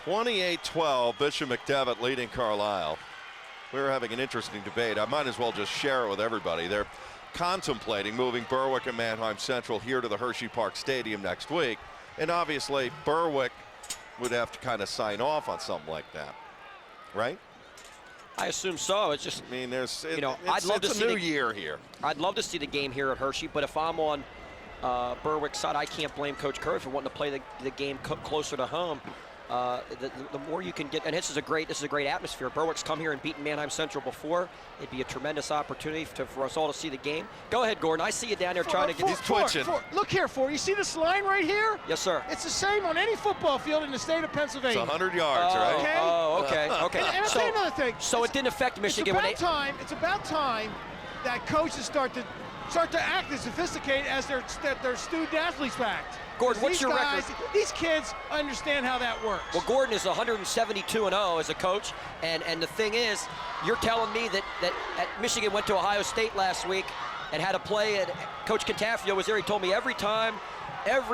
28-12, Bishop McDevitt leading Carlisle. We're having an interesting debate. I might as well just share it with everybody. They're contemplating moving Berwick and Manheim Central here to the Hershey Park Stadium next week. And obviously, Berwick would have to kind of sign off on something like that, right? I assume so. It's just, I mean, there's, I'd love to see a new year here. I'd love to see the game here at Hershey, but if I'm on Berwick's side, I can't blame Coach Curry for wanting to play the game closer to home. The more you can get, and this is a great atmosphere. Berwick's come here and beaten Manheim Central before. It'd be a tremendous opportunity for us all to see the game. Go ahead, Gordon. I see you down there trying to get these twitching. Look here, you see this line right here? Yes, sir. It's the same on any football field in the state of Pennsylvania. It's 100 yards, right? Okay. Oh, okay. And I'll tell you another thing. So it didn't affect Michigan It's about time that coaches start to act as sophisticated as their student athletes act. Gordon, what's your record? These kids understand how that works. Well, Gordon is 172-0 as a coach, and the thing is, you're telling me that Michigan went to Ohio State last week and had a play, and Coach Catafio was there. He told me every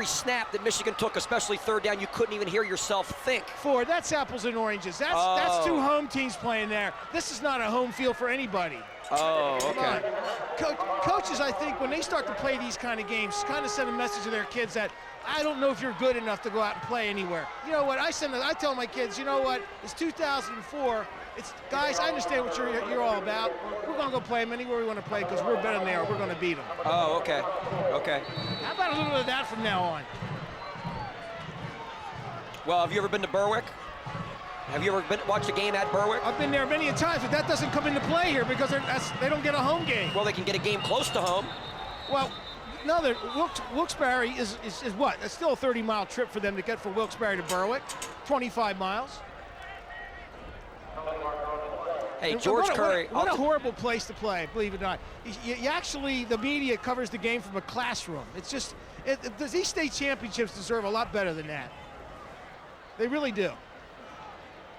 snap that Michigan took, especially third down, you couldn't even hear yourself think. Ford, that's apples and oranges. That's two home teams playing there. This is not a home field for anybody. Oh, okay. Coaches, I think, when they start to play these kind of games, kind of send a message to their kids that I don't know if you're good enough to go out and play anywhere. You know what? I tell my kids, you know what? It's 2004. Guys, I understand what you're all about. We're going to go play them anywhere we want to play because we're better than they are. We're going to beat them. Oh, okay. Okay. How about a little bit of that from now on? Well, have you ever been to Berwick? Have you ever watched a game at Berwick? I've been there many a times, but that doesn't come into play here because they don't get a home game. Well, they can get a game close to home. Well, no, Wilkes-Barre is what? It's still a 30-mile trip for them to get from Wilkes-Barre to Berwick, 25 miles. Hey, George Curry. What a horrible place to play, believe it or not. You actually, the media covers the game from a classroom. It's just, these state championships deserve a lot better than that. They really do.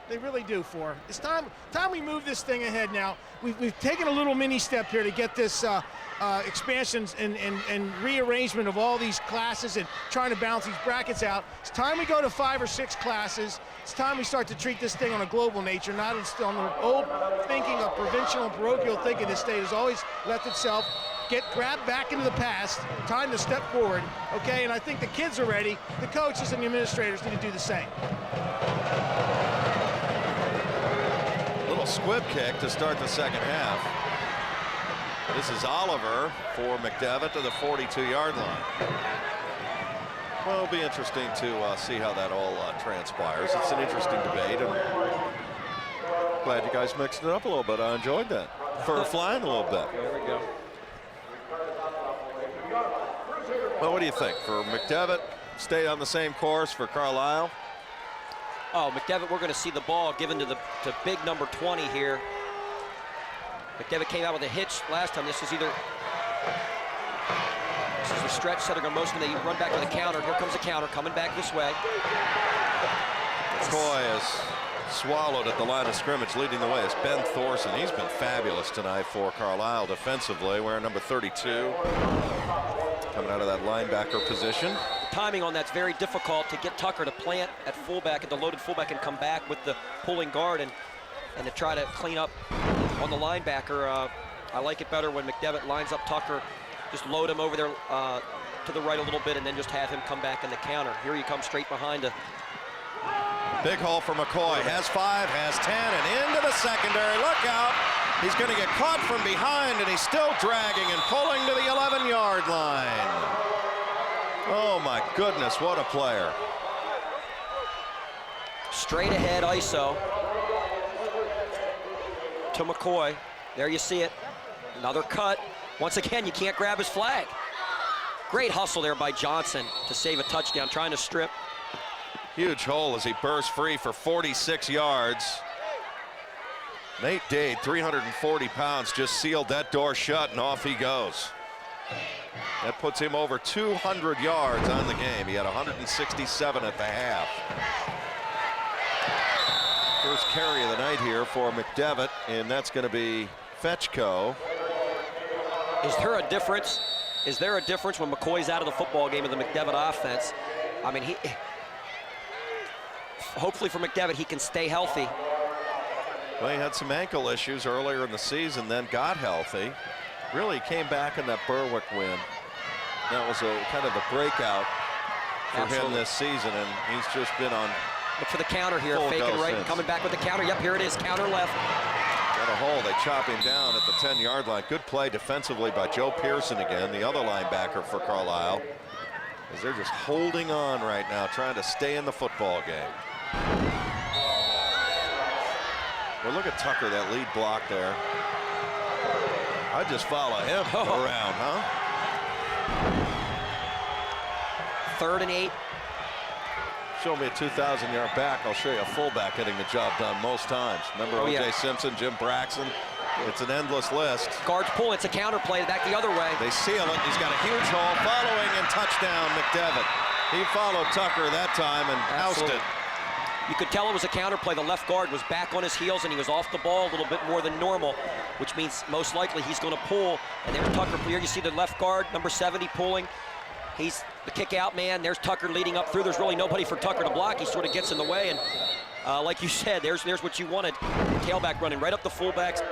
They really do, For. It's time we move this thing ahead now. We've taken a little mini step here to get this expansions and rearrangement of all these classes and trying to balance these brackets out. It's time we go to 5 or 6 classes. It's time we start to treat this thing on a global nature, not on the old thinking of provincial and parochial thinking. This state has always left itself get grabbed back into the past. Time to step forward, okay? And I think the kids are ready. The coaches and the administrators need to do the same. Little squib kick to start the second half. This is Oliver for McDevitt to the 42-yard line. Well, it'll be interesting to see how that all transpires. It's an interesting debate, and glad you guys mixed it up a little bit. I enjoyed that. For flying a little bit. There we go. Well, what do you think? For McDevitt, stay on the same course for Carlisle? Oh, McDevitt, we're going to see the ball given to big number 20 here. McDevitt came out with a hitch last time. This is the stretch set. They're going to motion. They run back with a counter. Here comes a counter coming back this way. McCoy is swallowed at the line of scrimmage. Leading the way is Ben Thorson. He's been fabulous tonight for Carlisle defensively, wearing number 32. Coming out of that linebacker position. The timing on that's very difficult to get Tucker to plant at fullback, at the loaded fullback, and come back with the pulling guard and to try to clean up on the linebacker. I like it better when McDevitt lines up Tucker, just load him over there to the right a little bit, and then just have him come back in the counter. Here he comes straight behind a big hole for McCoy. Has 5, has 10, and into the secondary. Look out. He's going to get caught from behind, and he's still dragging and pulling to the 11-yard line. Oh, my goodness, what a player. Straight ahead ISO to McCoy. There you see it. Another cut. Once again, you can't grab his flag. Great hustle there by Johnson to save a touchdown, trying to strip. Huge hole as he burst free for 46 yards. Nate Dade, 340 pounds, just sealed that door shut, and off he goes. That puts him over 200 yards on the game. He had 167 at the half. First carry of the night here for McDevitt, and that's going to be Fetchko. Is there a difference? Is there a difference when McCoy's out of the football game of the McDevitt offense? I mean, hopefully for McDevitt, he can stay healthy. Well, he had some ankle issues earlier in the season, then got healthy. Really came back in that Berwick win. That was a kind of a breakout for him this season, and he's just been on. Look for the counter here, faking right and coming back with the counter. Yep, here it is, counter left. Got a hole, they chop him down at the 10-yard line. Good play defensively by Joe Pearson again, the other linebacker for Carlisle. As they're just holding on right now, trying to stay in the football game. Well, look at Tucker, that lead block there. I'd just follow him around, huh? 3rd and 8. Show me a 2,000-yard back, I'll show you a fullback getting the job done most times. Remember O.J. Simpson, Jim Braxton? It's an endless list. Guards pull, it's a counter play back the other way. They seal it, he's got a huge hole, following and touchdown McDevitt. He followed Tucker that time and ousted. You could tell it was a counter play. The left guard was back on his heels and he was off the ball a little bit more than normal, which means most likely he's going to pull. And there's Tucker. Here you see the left guard, number 70, pulling. He's the kick out man. There's Tucker leading up through. There's really nobody for Tucker to block. He sort of gets in the way. And like you said, there's what you wanted. Tailback running right up the fullback's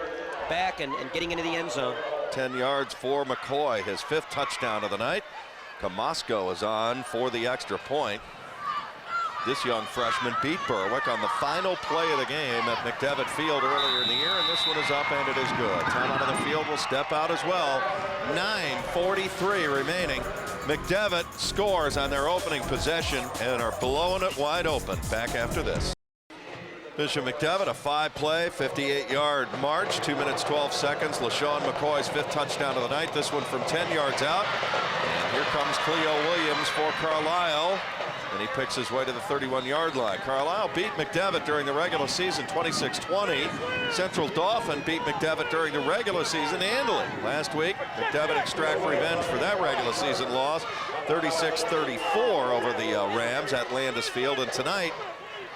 back and getting into the end zone. 10 yards for McCoy, his 5th touchdown of the night. Camasco is on for the extra point. This young freshman beat Berwick on the final play of the game at McDevitt Field earlier in the year, and this one is up and it is good. Time out of the field will step out as well. 9:43 remaining. McDevitt scores on their opening possession and are blowing it wide open. Back after this. Bishop McDevitt, a 5-play, 58-yard march, 2 minutes, 12 seconds. LaShawn McCoy's 5th touchdown of the night. This one from 10 yards out. And here comes Cleo Williams for Carlisle. And he picks his way to the 31-yard line. Carlisle beat McDevitt during the regular season 26-20. Central Dauphin beat McDevitt during the regular season handily. Last week, McDevitt extract revenge for that regular season loss, 36-34 over the Rams at Landis Field. And tonight,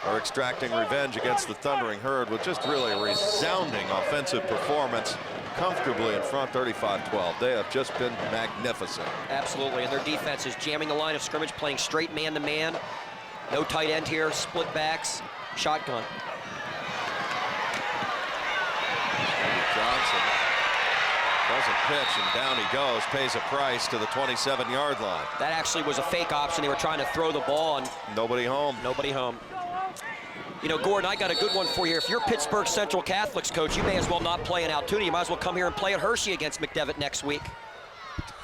are extracting revenge against the Thundering Herd with just really a resounding offensive performance. Comfortably in front, 35-12. They have just been magnificent. Absolutely, and their defense is jamming the line of scrimmage, playing straight man-to-man. No tight end here, split backs, shotgun. Johnson doesn't pitch, and down he goes, pays a price to the 27-yard line. That actually was a fake option. They were trying to throw the ball, and nobody home. Nobody home. You know, Gordon, I got a good one for you here. If you're Pittsburgh Central Catholics coach, you may as well not play in Altoona. You might as well come here and play at Hershey against McDevitt next week.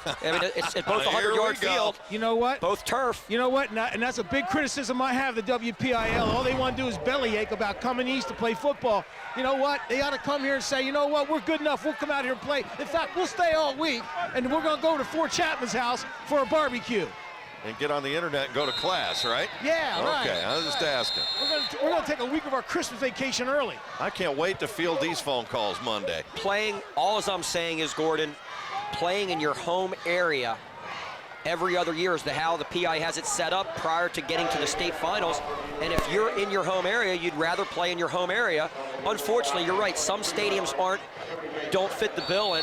I mean, it's both a 100-yard field. You know what? Both turf. You know what? And that's a big criticism I have of the WPIL. All they want to do is bellyache about coming east to play football. You know what? They ought to come here and say, you know what? We're good enough. We'll come out here and play. In fact, we'll stay all week, and we're going to go to Fort Chapman's house for a barbecue. And get on the internet and go to class, right? Yeah, right. Okay, I was just asking. We're going to take a week of our Christmas vacation early. I can't wait to field these phone calls Monday. Playing, all I'm saying is, Gordon, playing in your home area every other year is how the PI has it set up prior to getting to the state finals. And if you're in your home area, you'd rather play in your home area. Unfortunately, you're right. Some stadiums don't fit the bill,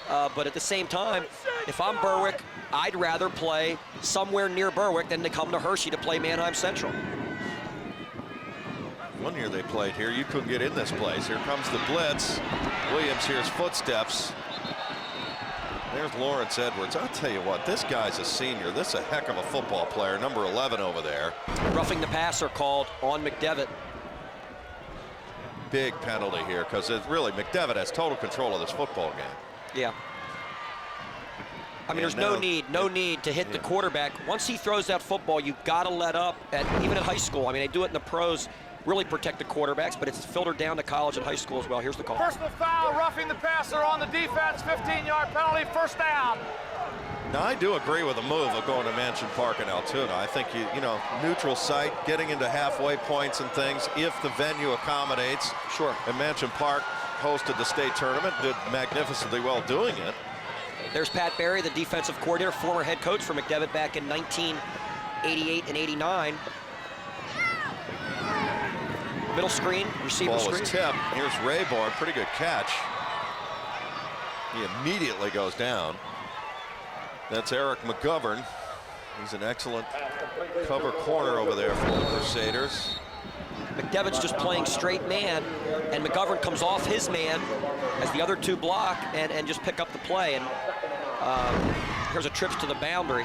but at the same time, if I'm Berwick, I'd rather play somewhere near Berwick than to come to Hershey to play Manheim Central. One year they played here, you couldn't get in this place. Here comes the blitz. Williams hears footsteps. There's Lawrence Edwards. I'll tell you what, this guy's a senior. This is a heck of a football player, number 11 over there. Roughing the passer called on McDevitt. Big penalty here, because really McDevitt has total control of this football game. Yeah. I mean, there's no need to hit the quarterback. Once he throws that football, you've got to let up, even at high school. I mean, they do it in the pros, really protect the quarterbacks, but it's filtered down to college and high school as well. Here's the call. Personal foul, roughing the passer on the defense, 15-yard penalty, first down. Now, I do agree with the move of going to Mansion Park in Altoona. I think, you know, neutral site, getting into halfway points and things, if the venue accommodates. Sure. And Mansion Park hosted the state tournament, did magnificently well doing it. There's Pat Barry, the defensive coordinator, former head coach for McDevitt back in 1988 and 89. Middle screen, receiver Ball screen. was tipped. Here's Rayborn, pretty good catch. He immediately goes down. That's Eric McGovern. He's an excellent cover corner over there for the Crusaders. McDevitt's just playing straight man, and McGovern comes off his man as the other two block and just pick up the play. And here's a trip to the boundary.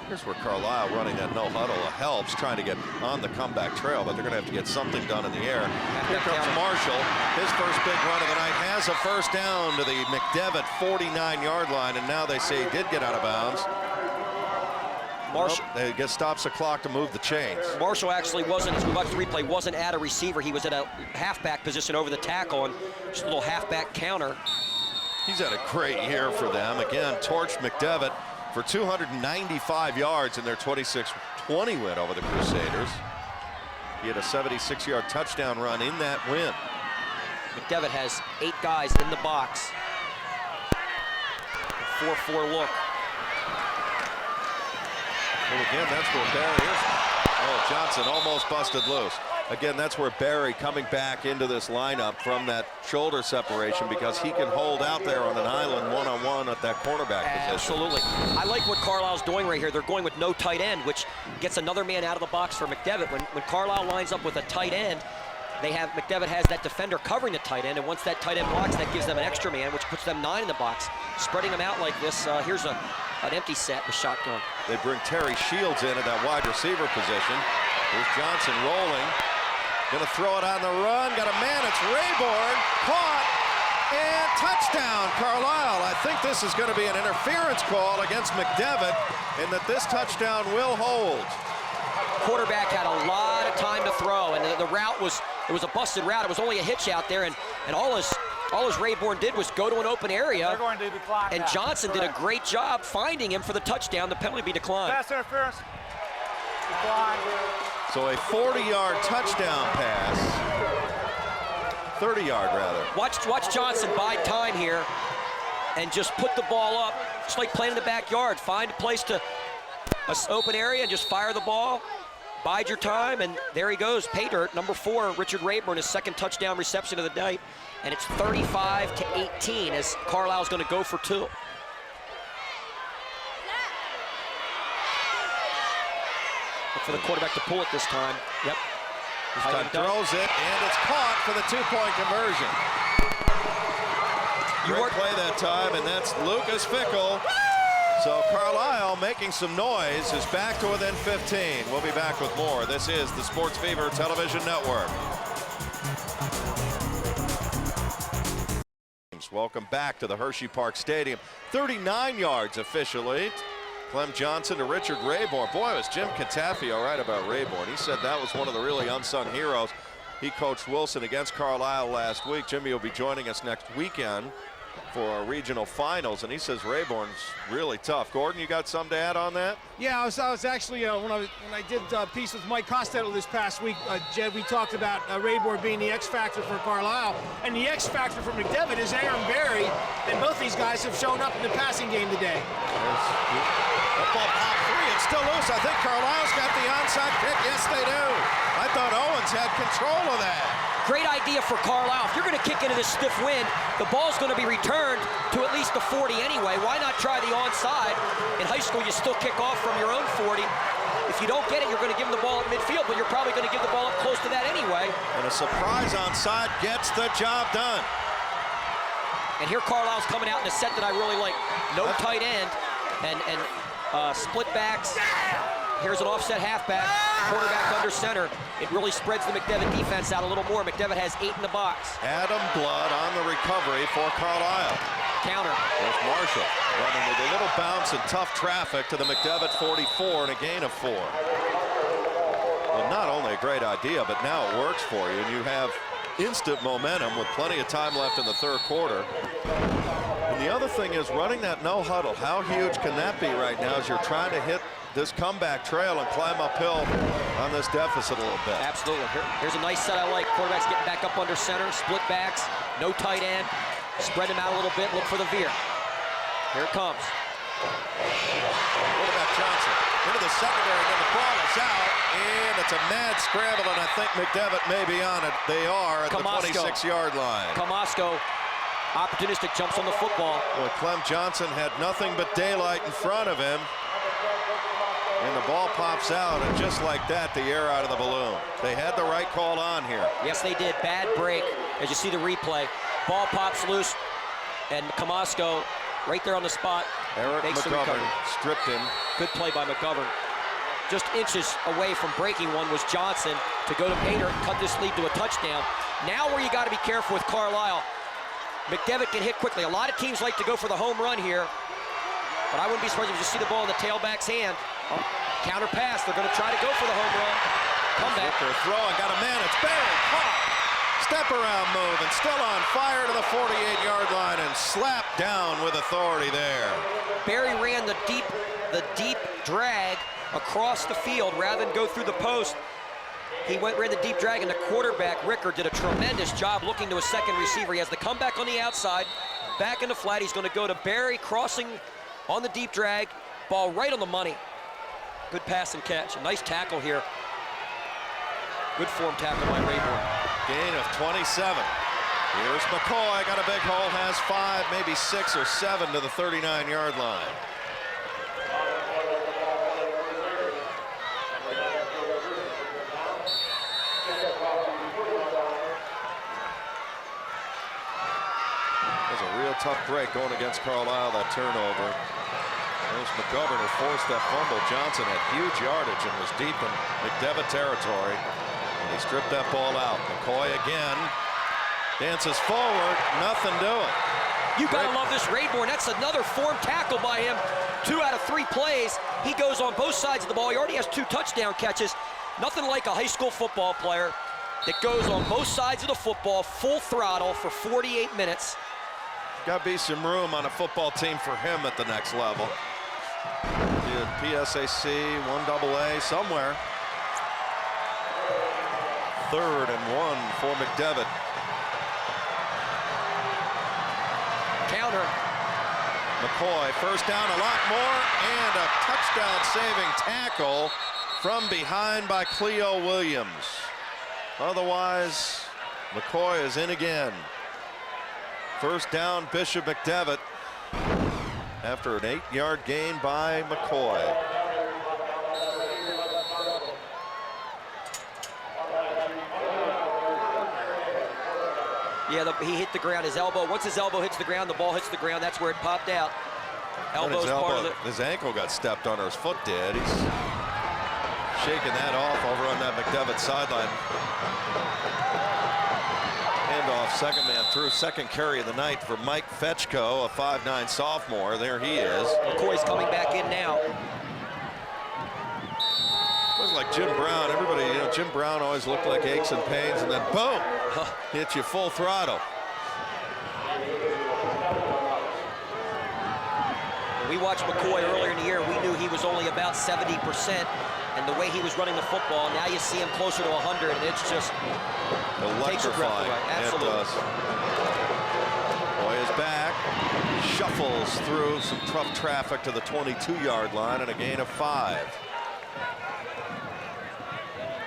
Here's where Carlisle running that no huddle helps, trying to get on the comeback trail, but they're going to have to get something done in the air. Here comes Marshall. His first big run of the night has a first down to the McDevitt 49-yard line, and now they say he did get out of bounds. Marshall, They get stops the clock to move the chains. Marshall actually wasn't, as we watched the replay, wasn't at a receiver. He was at a halfback position over the tackle, and just a little halfback counter. He's had a great year for them. Again, torched McDevitt for 295 yards in their 26-20 win over the Crusaders. He had a 76-yard touchdown run in that win. McDevitt has 8 guys in the box. 4-4 look. Well, again, that's where Barry is. Oh, Johnson almost busted loose. Again, that's where Barry coming back into this lineup from that shoulder separation, because he can hold out there on an island one-on-one at that cornerback position. Absolutely. I like what Carlisle's doing right here. They're going with no tight end, which gets another man out of the box for McDevitt. When Carlisle lines up with a tight end, McDevitt has that defender covering the tight end, and once that tight end blocks, that gives them an extra man, which puts them 9 in the box. Spreading them out like this, here's an empty set with shotgun. They bring Terry Shields in at that wide receiver position. Here's Johnson rolling. Gonna throw it on the run. Got a man, it's Rayborn. Caught, and touchdown, Carlisle. I think this is gonna be an interference call against McDevitt, and that this touchdown will hold. Quarterback had a lot of time to throw, and the route was a busted route. It was only a hitch out there, and all his Rayborn did was go to an open area. They're going to decline And that. Johnson did a great job finding him for the touchdown. The penalty be declined. Pass interference. Decline. So a 40-yard touchdown pass. 30-yard rather. Watch Johnson bide time here and just put the ball up. Just like playing in the backyard. Find a place to an open area and just fire the ball. Bide your time, and there he goes. Pay dirt, number 4, Richard Rayburn, his second touchdown reception of the night. And it's 35-18 as Carlisle's going to go for 2. Look for the quarterback to pull it this time. Yep. This time throws it, and it's caught for the 2-point conversion. Great play that time, and that's Lucas Fickle. So Carlisle, making some noise, is back to within 15. We'll be back with more. This is the Sports Fever Television Network. Welcome back to the Hershey Park Stadium. 39 yards officially. Clem Johnson to Richard Rayborn. Boy, was Jim Catafio right about Rayborn. He said that was one of the really unsung heroes. He coached Wilson against Carlisle last week. Jimmy will be joining us next weekend for our regional finals, and he says Rayborn's really tough. Gordon, you got something to add on that? Yeah, I was actually, when I did a piece with Mike Costello this past week, Jed, we talked about Rayborn being the X factor for Carlisle, and the X factor for McDevitt is Aaron Berry, and both these guys have shown up in the passing game today. That ball popped free. It's still loose. I think Carlisle's got the onside kick. Yes, they do. I thought Owens had control of that. Great idea for Carlisle. If you're going to kick into this stiff wind, the ball's going to be returned to at least the 40 anyway. Why not try the onside? In high school, you still kick off from your own 40. If you don't get it, you're going to give them the ball at midfield, but you're probably going to give the ball up close to that anyway. And a surprise onside gets the job done. And here Carlisle's coming out in a set that I really like. No tight end and split backs. Here's an offset halfback, quarterback under center. It really spreads the McDevitt defense out a little more. McDevitt has 8 in the box. Adam Blood on the recovery for Carlisle. Counter. There's Marshall running with a little bounce and tough traffic to the McDevitt 44 and a gain of 4. Well, not only a great idea, but now it works for you, and you have instant momentum with plenty of time left in the third quarter. And the other thing is running that no huddle. How huge can that be right now as you're trying to hit this comeback trail and climb uphill on this deficit a little bit? Absolutely. Here's a nice set I like. Quarterback's getting back up under center, split backs, no tight end. Spread him out a little bit, look for the veer. Here it comes. Quarterback Johnson into the secondary, and then the ball is out, and it's a mad scramble, and I think McDevitt may be on it. They are at the 26-yard line. Comasco, opportunistic, jumps on the football. Well, Clem Johnson had nothing but daylight in front of him. And the ball pops out, and just like that, the air out of the balloon. They had the right call on here. Yes, they did. Bad break, as you see the replay. Ball pops loose, and Comasco, right there on the spot, Eric makes the McGovern recovery. stripped him. Good play by McGovern. Just inches away from breaking one was Johnson to go to Painter and cut this lead to a touchdown. Now where you got to be careful with Carlisle. McDevitt can hit quickly. A lot of teams like to go for the home run here, but I wouldn't be surprised if you just see the ball in the tailback's hand. Oh, counter pass. They're going to try to go for the home run. Come back. They're throwing. Got a man. It's Barry. Caught. Step around move, and still on fire to the 48-yard line, and slapped down with authority there. Barry ran the deep drag across the field rather than go through the post. He ran the deep drag, and the quarterback, Ricker, did a tremendous job looking to a second receiver. He has the comeback on the outside, back in the flat. He's going to go to Barry, crossing on the deep drag, ball right on the money. Good pass and catch. A nice tackle here. Good form tackle by Rayborn. Gain of 27. Here's McCoy, got a big hole, has 5, maybe 6 or 7 to the 39-yard line. That's a real tough break going against Carlisle, that turnover. There's McGovern who forced that fumble. Johnson had huge yardage and was deep in McDevitt territory. And he stripped that ball out. McCoy again dances forward, nothing doing. You gotta love this Rayborn. That's another form tackle by him. 2 out of 3 plays. He goes on both sides of the ball. He already has 2 touchdown catches. Nothing like a high school football player that goes on both sides of the football, full throttle for 48 minutes. Got to be some room on a football team for him at the next level. PSAC, 1AA, somewhere. 3rd and 1 for McDevitt. Counter. McCoy, first down, a lot more, and a touchdown-saving tackle from behind by Cleo Williams. Otherwise, McCoy is in again. First down, Bishop McDevitt, after an 8-yard gain by McCoy. Yeah, he hit the ground, his elbow. Once his elbow hits the ground, the ball hits the ground. That's where it popped out. Elbow's part of it. His ankle got stepped on, or his foot did. He's shaking that off over on that McDevitt sideline. Handoff, second man through, second carry of the night for Mike Fetchko, a 5'9" sophomore. There he is. McCoy's coming back in now. Looks like Jim Brown. Everybody, Jim Brown always looked like aches and pains, and then boom, hits you full throttle. We watched McCoy earlier in the year. We knew he was only about 70%, and the way he was running the football, now you see him closer to 100, and it's just takes your breath away. Absolutely. It does. Boy is back, shuffles through some tough traffic to the 22-yard line, and a gain of 5.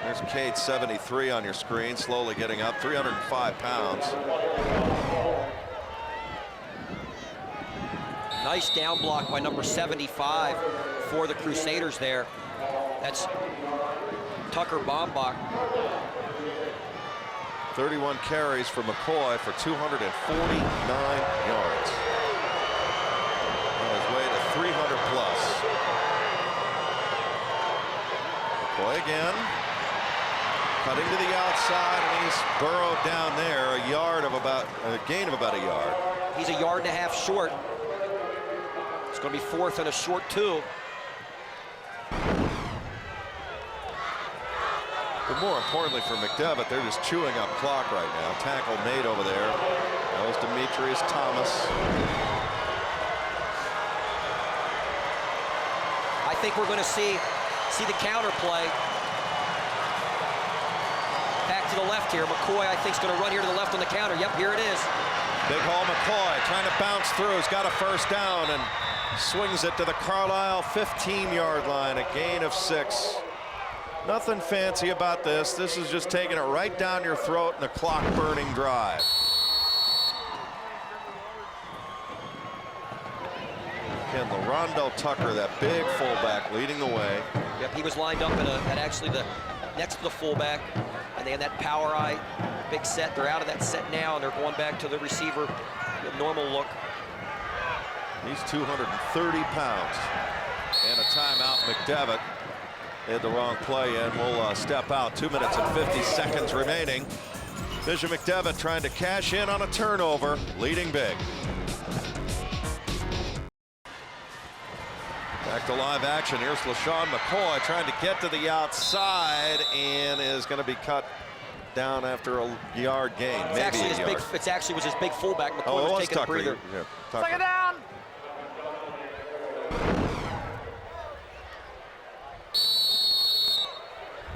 There's Cade, 73 on your screen, slowly getting up, 305 pounds. Nice down block by number 75 for the Crusaders there. That's Tucker Bombach. 31 carries for McCoy for 249 yards. On his way to 300 plus. McCoy again. Cutting to the outside, and he's burrowed down there, a gain of about a yard. He's a yard and a half short. It's going to be 4th and a short 2. But more importantly for McDevitt, they're just chewing up clock right now. Tackle made over there. That was Demetrius Thomas. I think we're going to see the counter play. Back to the left here. McCoy, I think, is going to run here to the left on the counter. Yep, here it is. Big hole McCoy trying to bounce through. He's got a first down and swings it to the Carlisle 15-yard line, a gain of 6. Nothing fancy about this. This is just taking it right down your throat in a clock-burning drive. Again, LaRondo Tucker, that big fullback, leading the way. Yep, he was lined up at actually the next to the fullback, and they had that power eye, big set. They're out of that set now, and they're going back to the receiver, the normal look. He's 230 pounds. And a timeout. McDevitt had the wrong play and will step out. 2 minutes and 50 seconds remaining. Fisher McDevitt trying to cash in on a turnover, leading big. Back to live action. Here's LaShawn McCoy trying to get to the outside and is going to be cut down after a yard gain. It's maybe actually a his yard. It actually was his big fullback. McCoy Oh, it was was taking Tucker. a breather. Yeah, Tucker. Second down.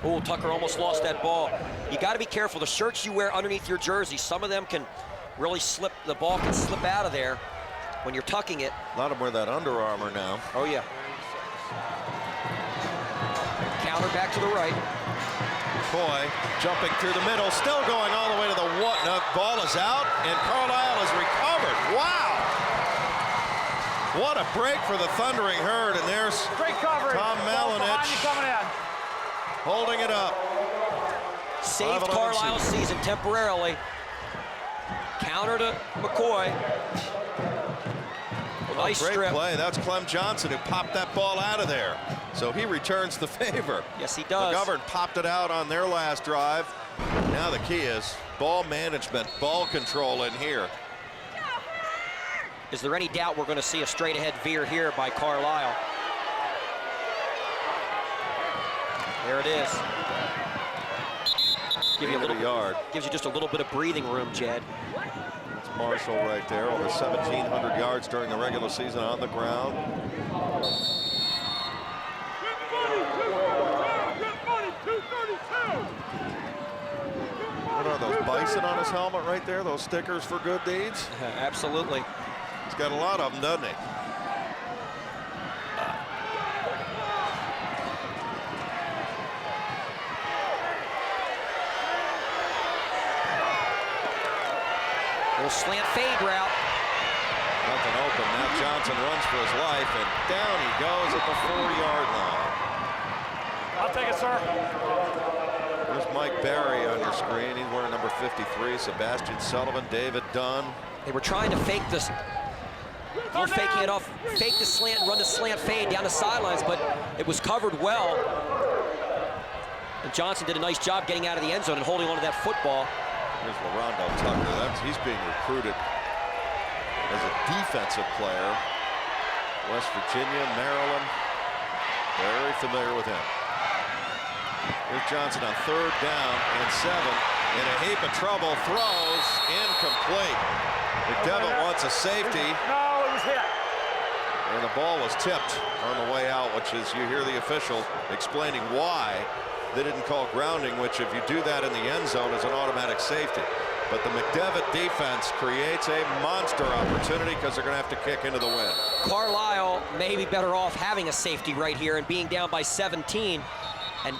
Oh, Tucker almost lost that ball. You got to be careful. The shirts you wear underneath your jersey, some of them can really slip. The ball can slip out of there when you're tucking it. A lot of them wear that Under Armour now. Oh, yeah. Counter back to the right. McCoy jumping through the middle, still going all the way to the one. No, ball is out, and Carlisle is recovered. Wow! What a break for the Thundering Herd, and there's Great coverage. Tom Ball's behind Malinich you coming in. holding it up. Saved 5-11 Carlisle's season temporarily. Counter to McCoy. Nice Great strip. play. That's Clem Johnson who popped that ball out of there. So he returns the favor. Yes, he does. McGovern popped it out on their last drive. Now the key is ball management, ball control in here. Is there any doubt we're going to see a straight ahead veer here by Carlisle? There it is. Give you a little yard. Gives you just a little bit of breathing room, Jed. It's Marshall right there, over 1,700 yards during the regular season on the ground. What are those, bison on his helmet right there? Those stickers for good deeds? Absolutely. He's got a lot of them, doesn't he? Little slant fade route. Nothing open. Now Johnson runs for his life, and down he goes at the 40-yard line. I'll take it, sir. There's Mike Barry on your screen. He's wearing number 53. Sebastian Sullivan, David Dunn. They were trying to fake this. They're faking it off, fake the slant, run the slant fade down the sidelines, but it was covered well. And Johnson did a nice job getting out of the end zone and holding on to that football. Here's LaRondo Tucker. He's being recruited as a defensive player. West Virginia, Maryland, very familiar with him. Here's Johnson on 3rd down and 7. In a heap of trouble, throws incomplete. McDevitt wants a safety. No, it was hit. And the ball was tipped on the way out, which is, you hear the official explaining why they didn't call grounding, which if you do that in the end zone is an automatic safety. But the McDevitt defense creates a monster opportunity because they're going to have to kick into the wind. Carlisle may be better off having a safety right here and being down by 17 and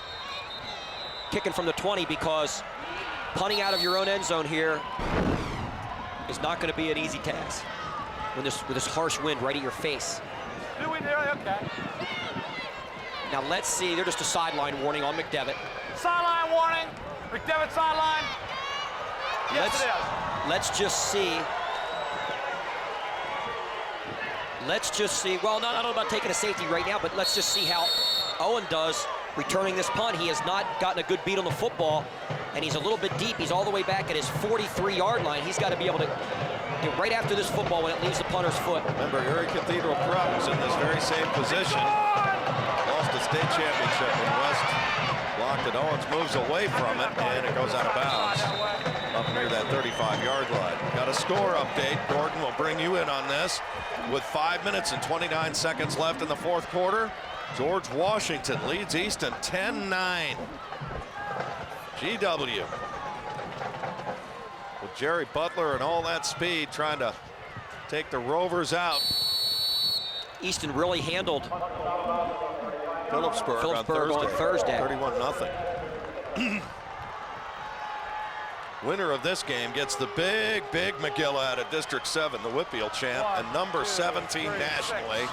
kicking from the 20, because punting out of your own end zone here is not going to be an easy task with this harsh wind right at your face. Do we do it? Okay. Now let's see, they're just a sideline warning on McDevitt. Sideline warning. McDevitt sideline. Yes, it is. Let's just see. Let's just see. Well, I don't know about taking a safety right now, but let's just see how Owen does returning this punt. He has not gotten a good beat on the football, and he's a little bit deep. He's all the way back at his 43-yard line. He's got to be able to get right after this football when it leaves the punter's foot. Remember, Erie Cathedral Prep was in this very same position. Lost a state championship when West blocked it. Owens moves away from it, and it goes out of bounds up near that 35-yard line. Got a score update. Gordon will bring you in on this. With 5 minutes and 29 seconds left in the 4th quarter, George Washington leads Easton 10-9. GW. With Jerry Butler and all that speed trying to take the Rovers out. Easton really handled Phillipsburg on on Thursday. 31-0. Winner of this game gets the big McGill out of District 7, the Whitfield champ, and number 17 nationally,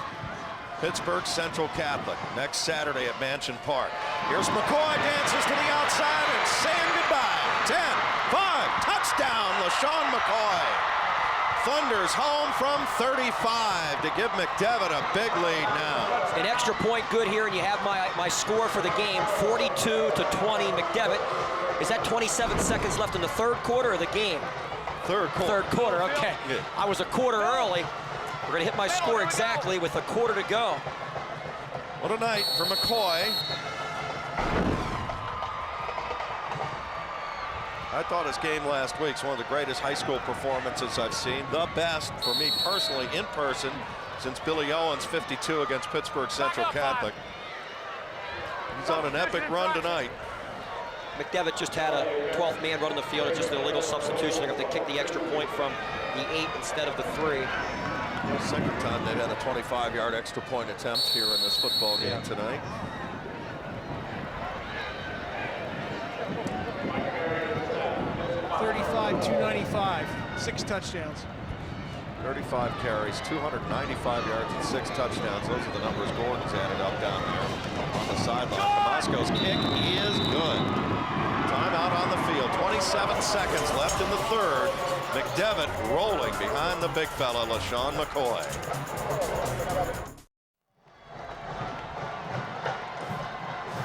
Pittsburgh Central Catholic, next Saturday at Mansion Park. Here's McCoy, dances to the outside and saying goodbye. 10, 5, touchdown, LaShawn McCoy. Thunders home from 35 to give McDevitt a big lead now. An extra point good here, and you have my score for the game, 42-20. McDevitt is that 27 seconds left in the third quarter of the game? Third quarter. Third quarter, okay. Yeah. I was a quarter early. We're going to hit my score exactly with a quarter to go. What a night for McCoy. I thought his game last week's one of the greatest high school performances I've seen. The best for me personally in person since Billy Owens' 52 against Pittsburgh Central Catholic. He's on an epic run tonight. McDevitt just had a 12th man run on the field. It's just an illegal substitution. They're going to kick the extra point from the 8 instead of the 3. The second time they've had a 25-yard extra point attempt here in this football game tonight. $35,295, 6 touchdowns. 35 carries, 295 yards, and 6 touchdowns. Those are the numbers Gordon's added up down there on the sideline. Damasco's kick is good. Timeout on the field. 27 seconds left in the third. McDevitt rolling behind the big fella, LaShawn McCoy.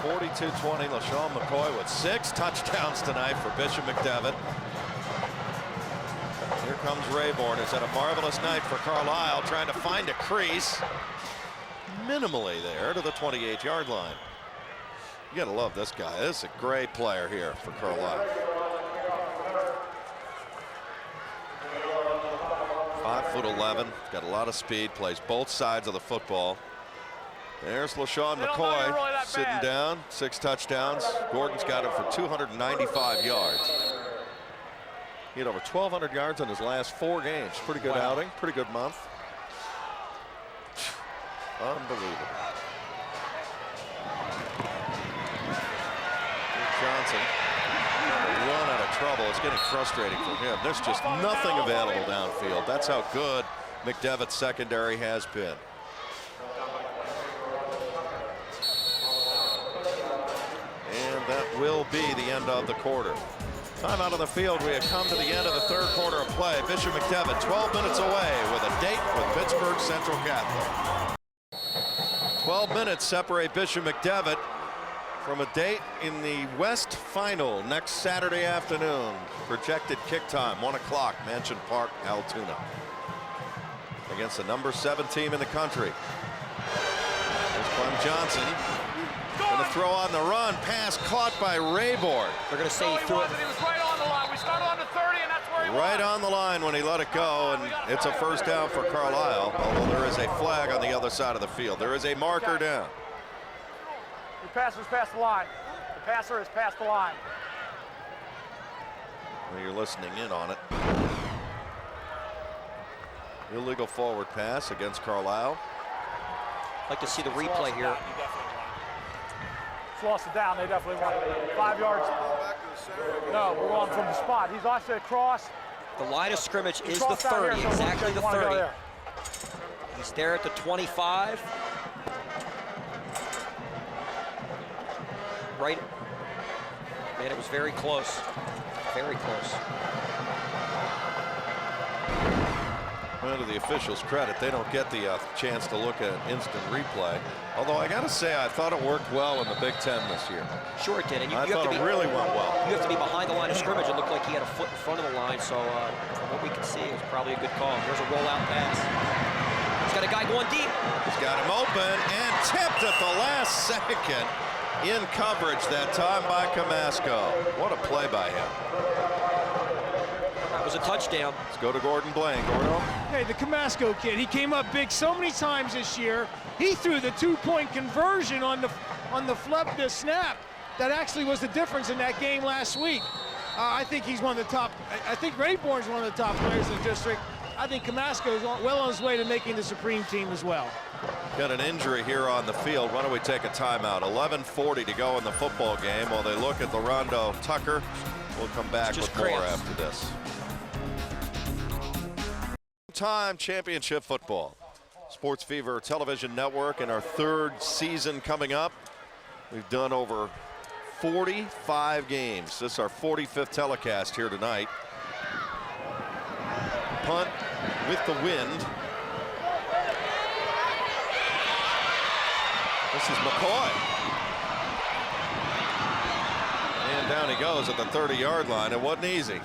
(42-20). LaShawn McCoy with 6 touchdowns tonight for Bishop McDevitt. Here comes Rayborn. It's had a marvelous night for Carlisle, trying to find a crease minimally there to the 28-yard line. You gotta love this guy. This is a great player here for Carlisle. 5'11", got a lot of speed, plays both sides of the football. There's LaShawn McCoy sitting down, 6 touchdowns. Gordon's got him for 295 yards. He had over 1,200 yards in his last 4 games. Pretty good outing, pretty good month. Unbelievable. Johnson, run out of trouble. It's getting frustrating for him. There's just nothing available downfield. That's how good McDevitt's secondary has been. And that will be the end of the quarter. Time out on the field. We have come to the end of the third quarter of play. Bishop McDevitt 12 minutes away with a date with Pittsburgh Central Catholic. 12 minutes separate Bishop McDevitt from a date in the West Final next Saturday afternoon. Projected kick time, 1 o'clock, Mansion Park, Altoona. Against the number 7 team in the country. There's Clem Johnson. Going to throw on the run. Pass caught by Rayborn. They're going to say he threw it. He was right on the line. We started on the 30, and that's where he was. Right on the line when he let it go, and it's a first down for Carlisle, although there is a flag on the other side of the field. There is a marker down. The passer's past the line. The passer is past the line. Well, you're listening in on it. Illegal forward pass against Carlisle. I'd like to see the replay here. Lost it down. They definitely won it. 5 yards. No, we're going from the spot. He's actually across. The line of scrimmage is the 30, exactly the 30. He's there at the 25. Right. Man, it was very close. Very close. Well, to the officials' credit, they don't get the chance to look at instant replay. Although I got to say, I thought it worked well in the Big Ten this year. Sure it did. And I thought it really went well. You have to be behind the line of scrimmage. It looked like he had a foot in front of the line. So from what we can see, it was probably a good call. There's a rollout pass. He's got a guy going deep. He's got him open and tipped at the last second. In coverage that time by Camasco. What a play by him. That was a touchdown. Let's go to Gordon Blaine. Gordo. Hey, the Camasco kid, he came up big so many times this year. He threw the 2-point conversion on the snap. That actually was the difference in that game last week. I think he's one of the top. I think Rayborn's one of the top players in the district. I think Camasco is well on his way to making the Supreme team as well. Got an injury here on the field. Why don't we take a timeout? 11:40 to go in the football game while they look at the Rondo Tucker We'll come back with more after this. Time championship football. Sports Fever Television Network in our 3rd season coming up. We've done over 45 games. This is our 45th telecast here tonight. Punt with the wind. This is McCoy. And down he goes at the 30-yard line. It wasn't easy.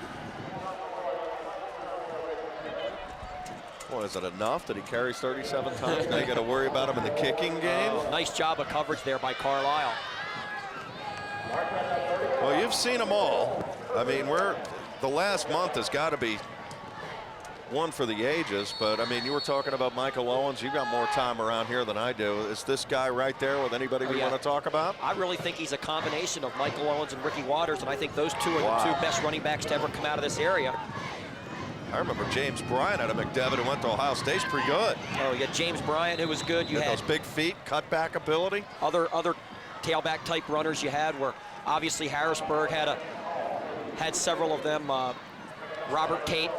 Boy, is it enough that he carries 37 times? Now you got to worry about him in the kicking game. Nice job of coverage there by Carlisle. Well, you've seen them all. I mean, the last month has got to be one for the ages, but I mean, you were talking about Michael Owens. You got more time around here than I do. Is this guy right there with anybody we want to talk about? I really think he's a combination of Michael Owens and Ricky Watters, and I think those two are the two best running backs to ever come out of this area. I remember James Bryant out of McDevitt who went to Ohio State's pretty good. Oh, you had James Bryant, who was good. You had those big feet, cutback ability. Other tailback type runners you had were obviously Harrisburg had several of them. Robert Tate,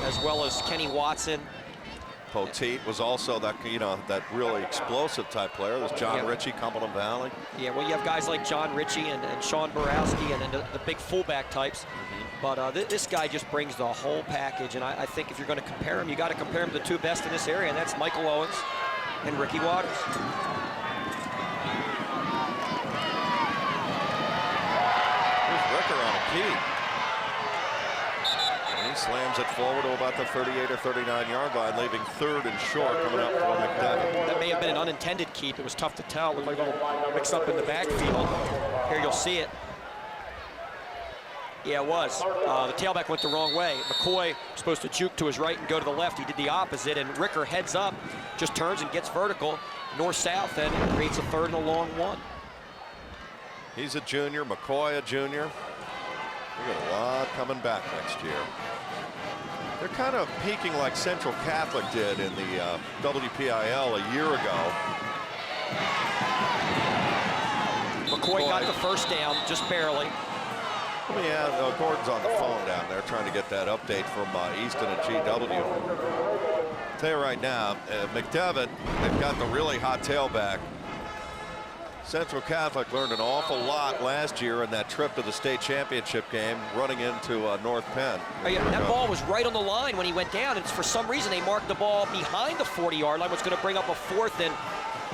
as well as Kenny Watson. Poteet was also that, that really explosive type player. There's John Ritchie, Cumberland Valley. Yeah, well, you have guys like John Ritchie and Sean Borowski and the big fullback types. But this guy just brings the whole package, and I think if you're going to compare him, you got to compare him to the two best in this area, and that's Michael Owens and Ricky Watters. Here's Ricker on a key. And he slams it forward to about the 38 or 39-yard line, leaving 3rd and short coming up from McDevitt. That may have been an unintended keep. It was tough to tell. It looked like a little mix up in the backfield. Here you'll see it. Yeah, it was. The tailback went the wrong way. McCoy was supposed to juke to his right and go to the left. He did the opposite, and Ricker heads up, just turns and gets vertical, north-south, and creates a 3rd and a long one. He's a junior, McCoy a junior. We got a lot coming back next year. They're kind of peaking like Central Catholic did in the WPIL a year ago. McCoy got the first down, just barely. Yeah, Gordon's on the phone down there trying to get that update from Easton and GW. I'll tell you right now, McDevitt, they've got the really hot tailback. Central Catholic learned an awful lot last year in that trip to the state championship game, running into North Penn. Oh, yeah, that ball was right on the line when he went down, and for some reason they marked the ball behind the 40-yard line, which was going to bring up a 4th and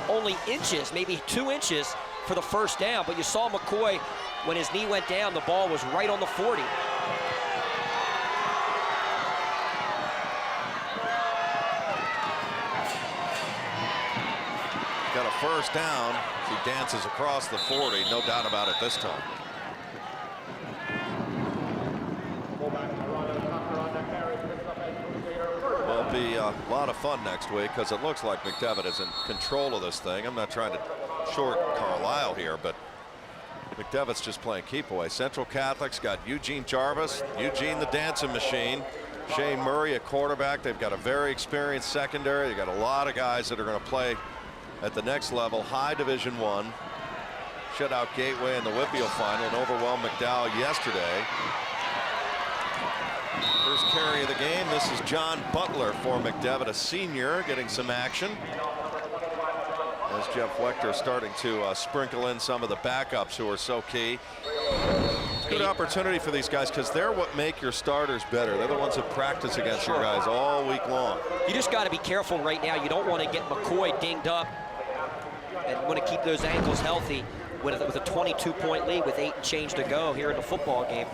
only inches, maybe 2 inches for the first down. But you saw McCoy, when his knee went down, the ball was right on the 40. Got a first down. He dances across the 40, no doubt about it this time. Well, it'll be a lot of fun next week because it looks like McDevitt is in control of this thing. I'm not trying to short Carlisle here, but McDevitt's just playing keep away. Central Catholic's got Eugene Jarvis, Eugene the dancing machine, Shane Murray at quarterback. They've got a very experienced secondary. They've got a lot of guys that are going to play at the next level, high Division I. Shut out Gateway in the Whitfield final and overwhelmed McDowell yesterday. First carry of the game. This is John Butler for McDevitt, a senior, getting some action. As Jeff Wechter starting to sprinkle in some of the backups who are so key. Good opportunity for these guys because they're what make your starters better. They're the ones that practice against your guys all week long. You just got to be careful right now. You don't want to get McCoy dinged up and want to keep those ankles healthy with a 22-point lead with 8 and change to go here in the football game.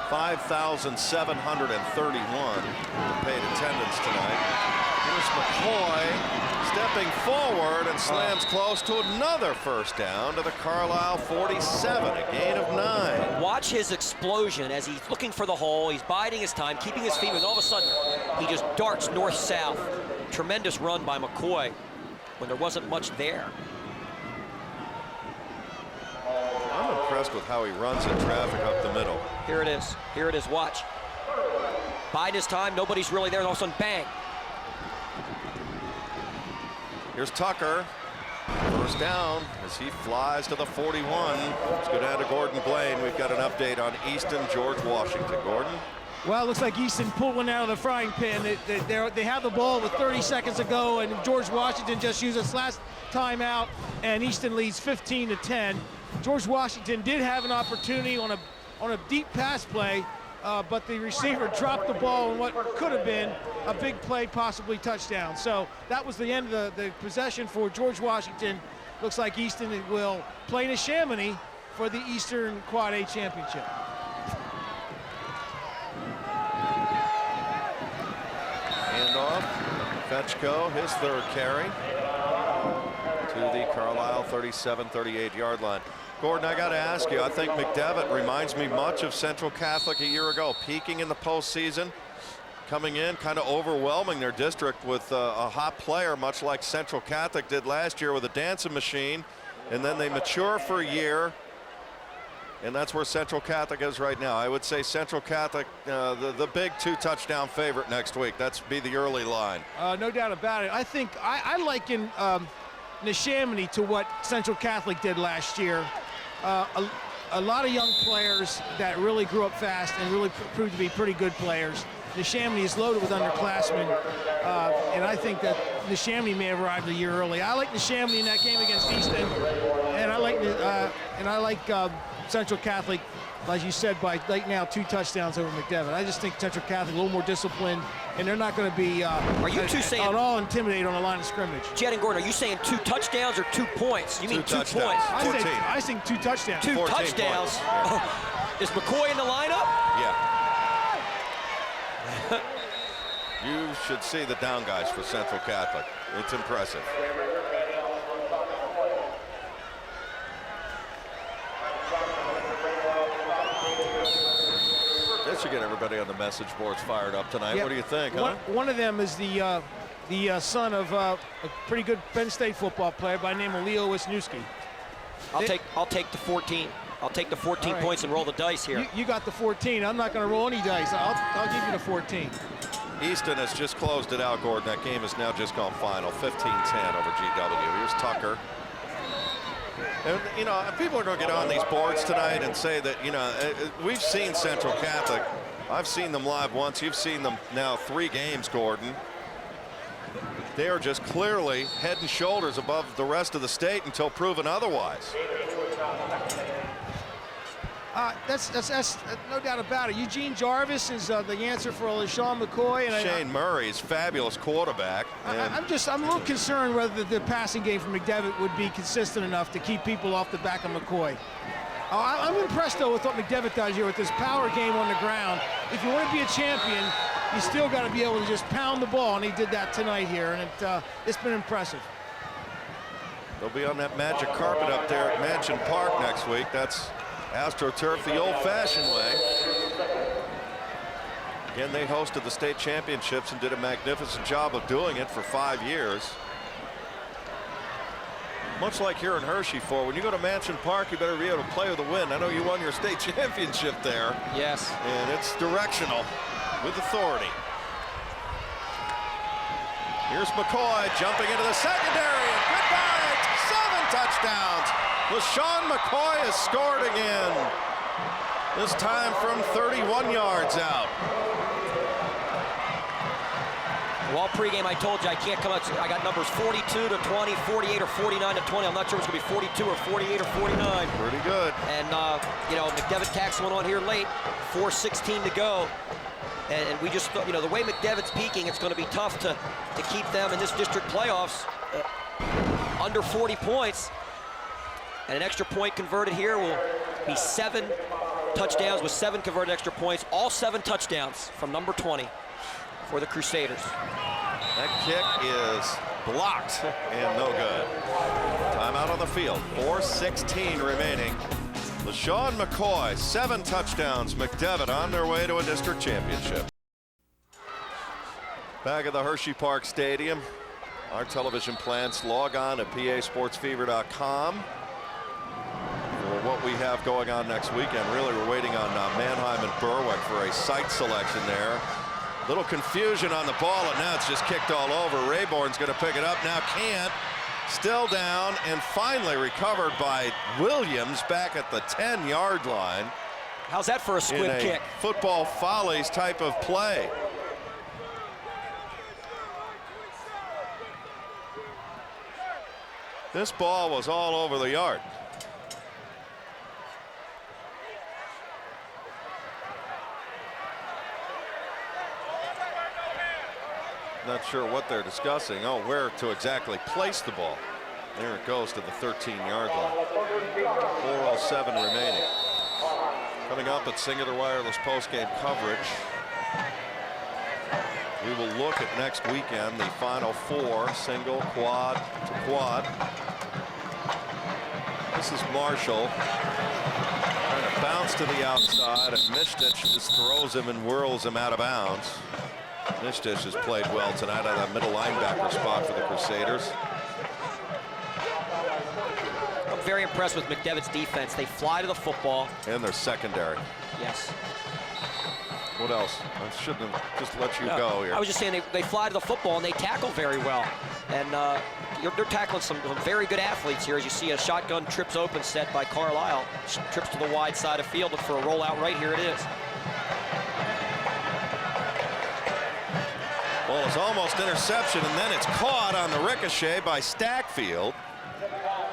$5,731 paid attendance tonight. Here's McCoy stepping forward and slams close to another first down to the Carlisle 47, a gain of 9. Watch his explosion as he's looking for the hole. He's biding his time, keeping his feet, and all of a sudden he just darts north-south. Tremendous run by McCoy when there wasn't much there. I'm impressed with how he runs in traffic up the middle. Here it is. Here it is. Watch. Bide his time. Nobody's really there. And all of a sudden, bang. Here's Tucker. first down as he flies to the 41. Let's go down to Gordon Blaine. We've got an update on Easton, George Washington. Gordon? Well, it looks like Easton pulled one out of the frying pan. They have the ball with 30 seconds to go, and George Washington just used his last timeout, and Easton leads 15-10. George Washington did have an opportunity on a deep pass play, but the receiver dropped the ball in what could have been a big play, possibly touchdown. So that was the end of the possession for George Washington. Looks like Easton will play Neshaminy for the Eastern Quad A Championship. Handoff, Fetchko, his third carry to the Carlisle 37-38 yard line. Gordon, I got to ask you, I think McDevitt reminds me much of Central Catholic a year ago, peaking in the postseason, coming in, kind of overwhelming their district with a hot player, much like Central Catholic did last year with a dancing machine, and then they mature for a year, and that's where Central Catholic is right now. I would say Central Catholic, the big 2-touchdown favorite next week. That's be the early line. No doubt about it. I think I liken Neshaminy to what Central Catholic did last year. A lot of young players that really grew up fast and really proved to be pretty good players. Neshaminy is loaded with underclassmen, and I think that Neshaminy may have arrived a year early. I like Neshaminy in that game against Easton, and I like Central Catholic, as you said, by right now 2 touchdowns over McDevitt. I just think Central Catholic a little more disciplined, and they're not going to be Are you two saying at all intimidated on the line of scrimmage. Jed and Gordon, are you saying 2 touchdowns or 2 points? You mean 2 points? I think 2 touchdowns. 2 touchdowns. Is McCoy in the lineup? Yeah. You should see the down guys for Central Catholic. It's impressive. That should get everybody on the message boards fired up tonight. Yeah. What do you think, huh? One of them is the son of a pretty good Penn State football player by the name of Leo Wisniewski. I'll take the 14. I'll take the 14 right. points and roll the dice here. You got the 14. I'm not going to roll any dice. I'll give you the 14. Easton has just closed it out, Gordon. That game has now just gone final, 15-10 over GW. Here's Tucker. And, you know, people are going to get on these boards tonight and say that, you know, we've seen Central Catholic. I've seen them live once. You've seen them now 3 games, Gordon. They are just clearly head and shoulders above the rest of the state until proven otherwise. That's no doubt about it. Eugene Jarvis is the answer for LaShawn McCoy. And Shane Murray's fabulous quarterback. I'm a little concerned whether the passing game from McDevitt would be consistent enough to keep people off the back of McCoy. I'm impressed, though, with what McDevitt does here with this power game on the ground. If you want to be a champion, you still got to be able to just pound the ball, and he did that tonight here, and it's been impressive. They'll be on that magic carpet up there at Mansion Park next week. That's AstroTurf the old-fashioned way. Again, they hosted the state championships and did a magnificent job of doing it for 5 years. Much like here in Hershey, when you go to Mansion Park, you better be able to play with a win. I know you won your state championship there. Yes. And it's directional with authority. Here's McCoy jumping into the secondary, and goodbye, 7 touchdowns. LaShawn McCoy has scored again, this time from 31 yards out. Well, pregame I told you I can't come out. I got numbers 42 to 20, 48 or 49 to 20. I'm not sure it's going to be 42 or 48 or 49. Pretty good. And, you know, McDevitt tacks one on here late, 4:16 to go. And we just, you know, the way McDevitt's peaking, it's going to be tough to keep them in this district playoffs under 40 points. And an extra point converted here will be 7 touchdowns with 7 converted extra points. All 7 touchdowns from number 20 for the Crusaders. That kick is blocked and no good. Timeout on the field. 4:16 remaining. LaShawn McCoy, 7 touchdowns. McDevitt on their way to a district championship. Back at the Hershey Park Stadium. Our television plans, log on to PASportsFever.com for what we have going on next weekend. Really, we're waiting on Manheim and Berwick for a site selection there. Little confusion on the ball, and now it's just kicked all over. Rayborn's going to pick it up. Now can't. Still down and finally recovered by Williams back at the 10-yard line. How's that for a In squib a kick? football follies type of play. This ball was all over the yard. Not sure what they're discussing. Oh, where to exactly place the ball. There it goes to the 13-yard line. 4:07 remaining. Coming up at Singular Wireless postgame coverage, we will look at next weekend, the Final Four, single, quad to quad. This is Marshall trying to bounce to the outside, and Mishtich just throws him and whirls him out of bounds. Mishtich has played well tonight at that middle linebacker spot for the Crusaders. I'm very impressed with McDevitt's defense. They fly to the football. And their secondary. Yes. What else? I shouldn't have just let you go here. I was just saying they fly to the football and they tackle very well. And they're tackling some very good athletes here. As you see, a shotgun trips open set by Carlisle. Trips to the wide side of field for a rollout right here it is. Well, it's almost interception, and then it's caught on the ricochet by Stackfield,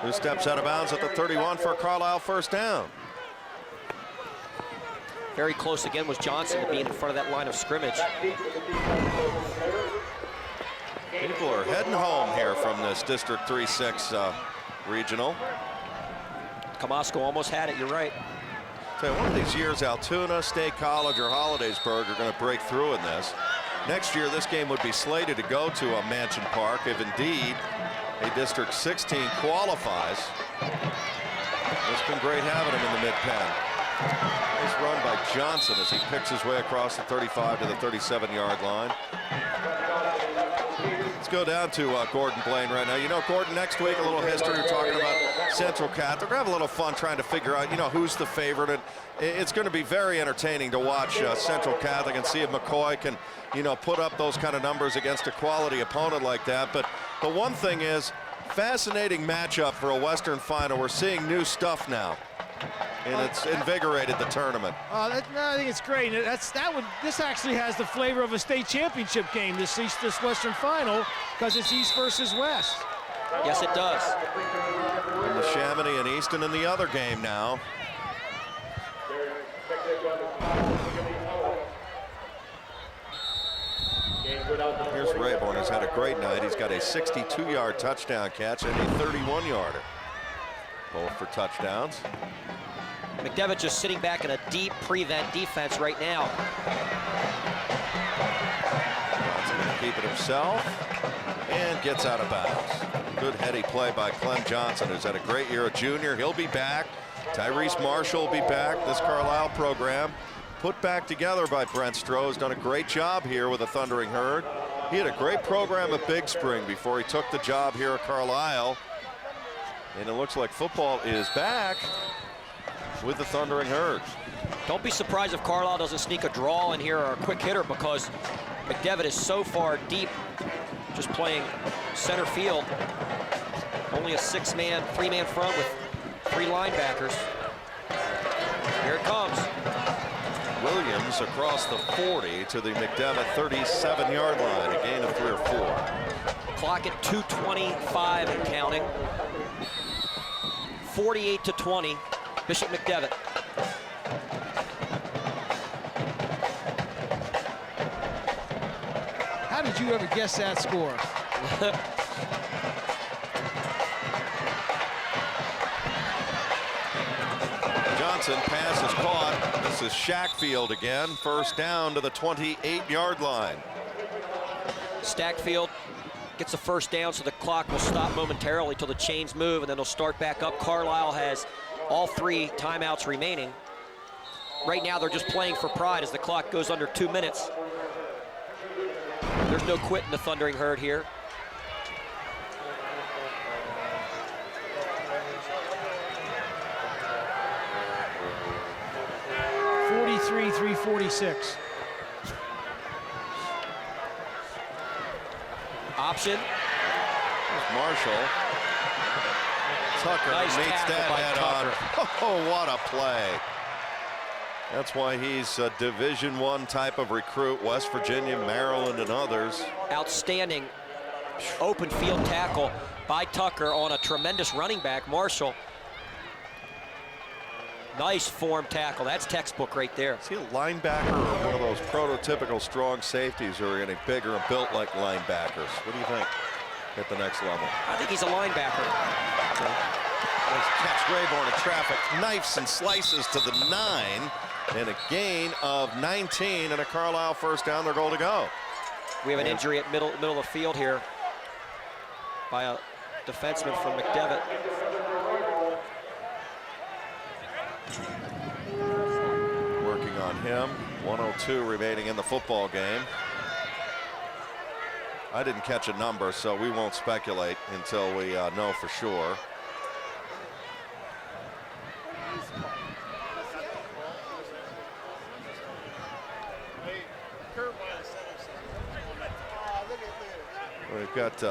who steps out of bounds at the 31 for a Carlisle first down. Very close again was Johnson to being in front of that line of scrimmage. People are heading home here from this District 3-6 regional. Camasco almost had it, you're right. So one of these years, Altoona, State College, or Hollidaysburg are going to break through in this. Next year, this game would be slated to go to Mansion Park if indeed a District 16 qualifies. It's been great having him in the mid-pen. Nice run by Johnson as he picks his way across the 35 to the 37-yard line. Let's go down to Gordon Blaine right now. You know, Gordon, next week, a little history. We're talking about Central Catholic. We're going to have a little fun trying to figure out, you know, who's the favorite. And it's going to be very entertaining to watch Central Catholic and see if McCoy can, you know, put up those kind of numbers against a quality opponent like that. But the one thing is, fascinating matchup for a Western final. We're seeing new stuff now, and it's invigorated the tournament. No, I think it's great. This actually has the flavor of a state championship game, this Western final, because it's East versus West. Yes, it does. And the Chamonix and Easton in the other game now. Here's Rayborn, who's had a great night. He's got a 62-yard touchdown catch and a 31-yarder. Both for touchdowns. McDevitt just sitting back in a deep prevent defense right now. Johnson going to keep it himself and gets out of bounds. Good heady play by Clem Johnson, who's had a great year, a junior. He'll be back. Tyrese Marshall will be back. This Carlisle program put back together by Brent Stroh's done a great job here with the Thundering Herd. He had a great program at Big Spring before he took the job here at Carlisle. And it looks like football is back with the Thundering Herd. Don't be surprised if Carlisle doesn't sneak a draw in here or a quick hitter, because McDevitt is so far deep, just playing center field. Only a three-man front with three linebackers. Here it comes. Williams across the 40 to the McDevitt 37-yard line, a gain of 3 or 4. Clock at 2:25 and counting. 48-20, Bishop McDevitt. How did you ever guess that score? Johnson, pass is caught. This is Shackfield again. First down to the 28-yard line. Stackfield gets a first down, so the clock will stop momentarily till the chains move, and then it'll start back up. Carlisle has all 3 timeouts remaining. Right now, they're just playing for pride as the clock goes under 2 minutes. There's no quit in the Thundering Herd here. .346. Option. There's Marshall. Tucker Nice meets tackle that by head on. Oh, what a play. That's why he's a Division I type of recruit. West Virginia, Maryland, and others. Outstanding open field tackle by Tucker on a tremendous running back, Marshall. Nice form tackle. That's textbook right there. Is he a linebacker or one of those prototypical strong safeties who are getting bigger and built like linebackers? What do you think at the next level? I think he's a linebacker. Nice catch. Rayborn in traffic. Knifes and slices to the 9. And a gain of 19 and a Carlisle first down. They're goal to go. We have an injury at middle of the field here by a defenseman from McDevitt. Working on him. 1:02 remaining in the football game. I didn't catch a number, so we won't speculate until we know for sure. We've got,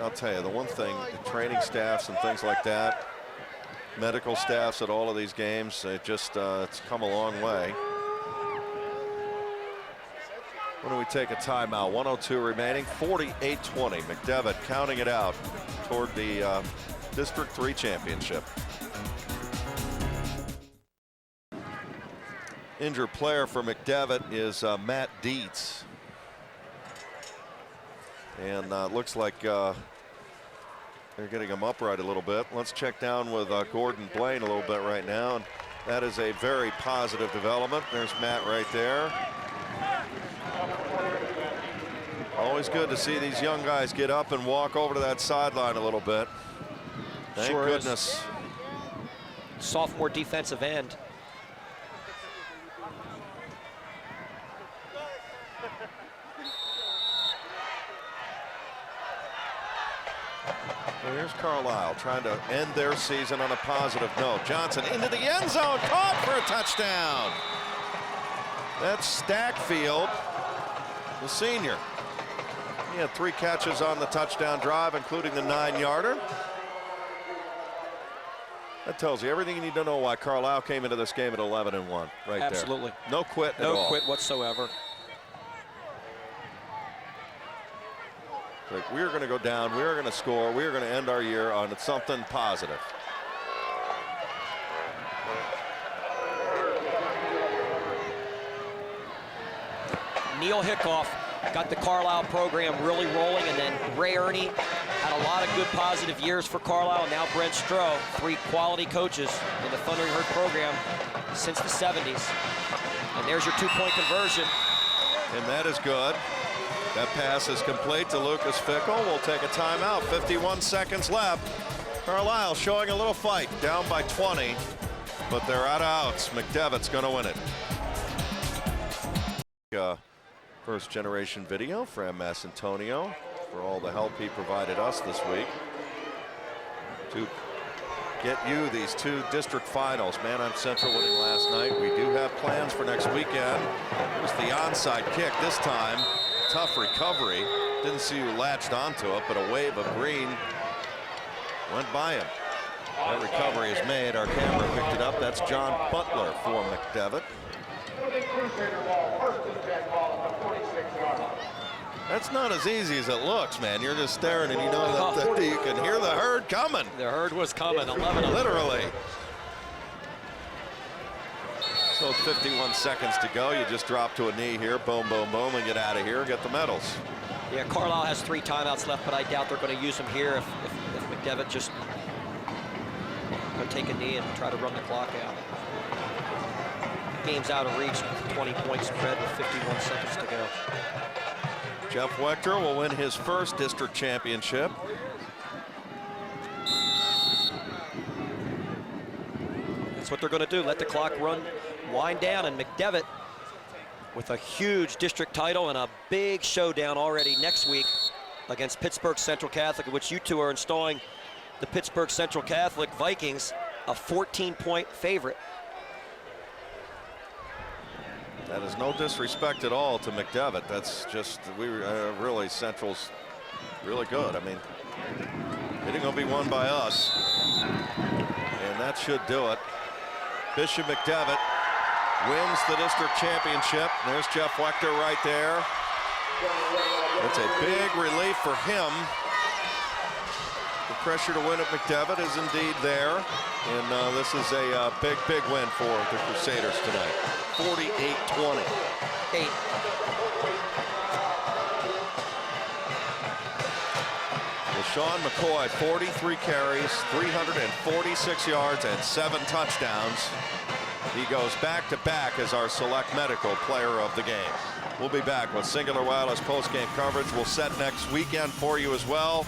I'll tell you, the one thing, the training staffs and things like that, medical staffs at all of these games, it just, it's come a long way. When do we take a timeout? 1:02 remaining, 48-20. McDevitt counting it out toward the District 3 championship. Injured player for McDevitt is Matt Dietz. And looks like they're getting him upright a little bit. Let's check down with Gordon Blaine a little bit right now. And that is a very positive development. There's Matt right there. Always good to see these young guys get up and walk over to that sideline a little bit. Thank Sure goodness. Is. Sophomore defensive end. Well, here's Carlisle trying to end their season on a positive note. Johnson into the end zone, caught for a touchdown. That's Stackfield, the senior. He had 3 catches on the touchdown drive, including the 9-yarder. That tells you everything you need to know why Carlisle came into this game at 11-1 right there. Absolutely. No quit at all. No quit whatsoever. Like, we're going to go down, we're going to score, we're going to end our year on something positive. Neil Hickoff got the Carlisle program really rolling, and then Ray Ernie had a lot of good positive years for Carlisle. Now Brent Stroh, 3 quality coaches in the Thundering Herd program since the 70s. And there's your 2-point conversion. And that is good. That pass is complete to Lucas Fickle. We'll take a timeout. 51 seconds left. Carlisle showing a little fight, down by 20, but they're out of outs. McDevitt's going to win it. First generation video from Massantonio for all the help he provided us this week to get you these 2 district finals. Manheim Central winning last night. We do have plans for next weekend. Here's the onside kick this time. Tough recovery. Didn't see who latched onto it, but a wave of green went by him. That recovery is made. Our camera picked it up. That's John Butler for McDevitt. That's not as easy as it looks, man. You're just staring and you know that you can hear the herd coming. The herd was coming. 11. Literally. So it's 51 seconds to go. You just drop to a knee here, boom, boom, boom, and get out of here, get the medals. Yeah, Carlisle has 3 timeouts left, but I doubt they're going to use them here if McDevitt just going to take a knee and try to run the clock out. Game's out of reach, 20-point spread with 51 seconds to go. Jeff Wechter will win his first district championship. That's what they're going to do, let the clock wind down, and McDevitt with a huge district title and a big showdown already next week against Pittsburgh Central Catholic, in which you 2 are installing the Pittsburgh Central Catholic Vikings, a 14-point favorite. That is no disrespect at all to McDevitt. That's just, really, Central's really good. I mean, it ain't gonna be won by us. that should do it. Bishop McDevitt wins the district championship. There's Jeff Wechter right there. It's a big relief for him. The pressure to win at McDevitt is indeed there. And this is a big win for the Crusaders tonight. 48-20. 8. Sean McCoy, 43 carries, 346 yards, and 7 touchdowns. He goes back-to-back as our Select Medical Player of the Game. We'll be back with Cingular Wireless post-game coverage. We'll set next weekend for you as well.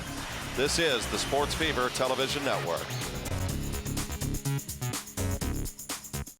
This is the Sports Fever Television Network.